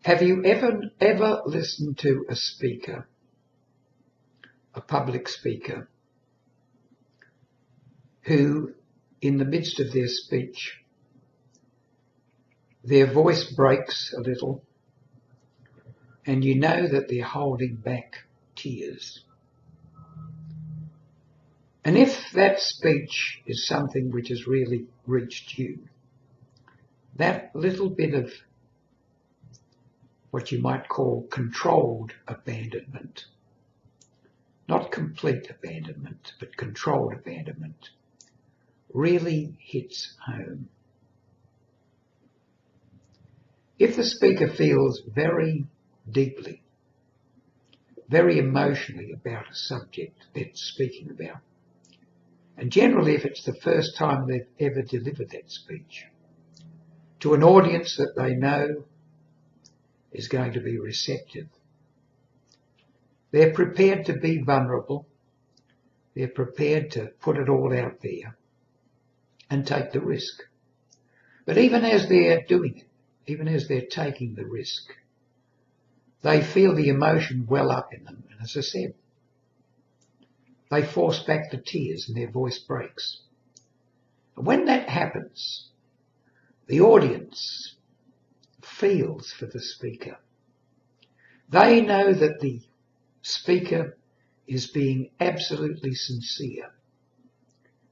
Have you ever listened to a speaker, a public speaker, who in the midst of their speech, their voice breaks a little and you know that they're holding back tears? And if that speech is something which has really reached you, that little bit of what you might call controlled abandonment, not complete abandonment, but controlled abandonment, really hits home. If the speaker feels very deeply, very emotionally about a subject they're speaking about, and generally if it's the first time they've ever delivered that speech to an audience that they know is going to be receptive, they're prepared to be vulnerable, they're prepared to put it all out there and take the risk. But even as they're doing it, even as they're taking the risk, they feel the emotion well up in them. And as I said, they force back the tears and their voice breaks. And when that happens, the audience feels for the speaker. They know that the speaker is being absolutely sincere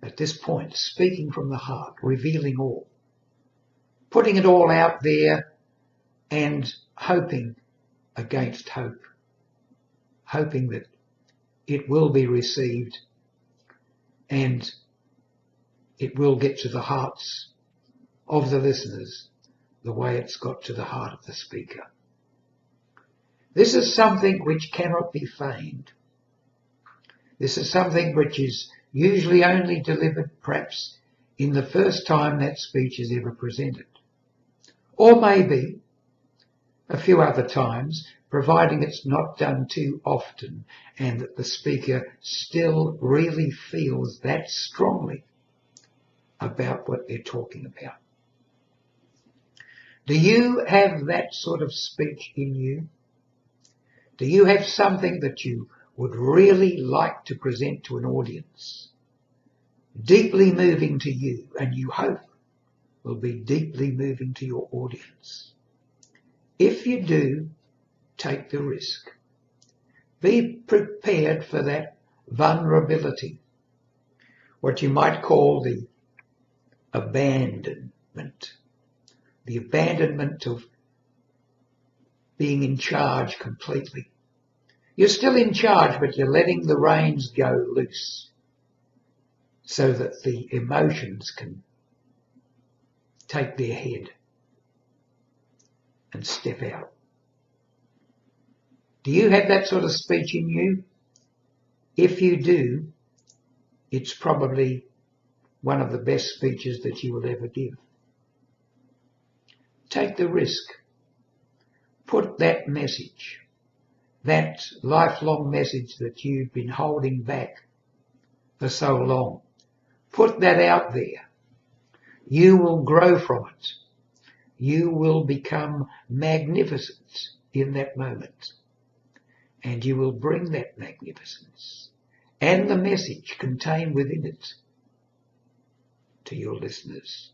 at this point, speaking from the heart, revealing all, putting it all out there and hoping against hope, hoping that it will be received and it will get to the hearts of the listeners the way it's got to the heart of the speaker. This is something which cannot be feigned. This is something which is usually only delivered perhaps in the first time that speech is ever presented, or maybe a few other times, providing it's not done too often and that the speaker still really feels that strongly about what they're talking about. Do you have that sort of speech in you? Do you have something that you would really like to present to an audience, deeply moving to you, and you hope will be deeply moving to your audience? If you do, take the risk. Be prepared for that vulnerability, what you might call the abandonment of being in charge completely. You're still in charge, but you're letting the reins go loose so that the emotions can take their head and step out. Do you have that sort of speech in you? If you do, it's probably one of the best speeches that you will ever give. Take the risk. Put that message, that lifelong message that you've been holding back for so long, put that out there. You will grow from it. You will become magnificent in that moment. And you will bring that magnificence and the message contained within it to your listeners.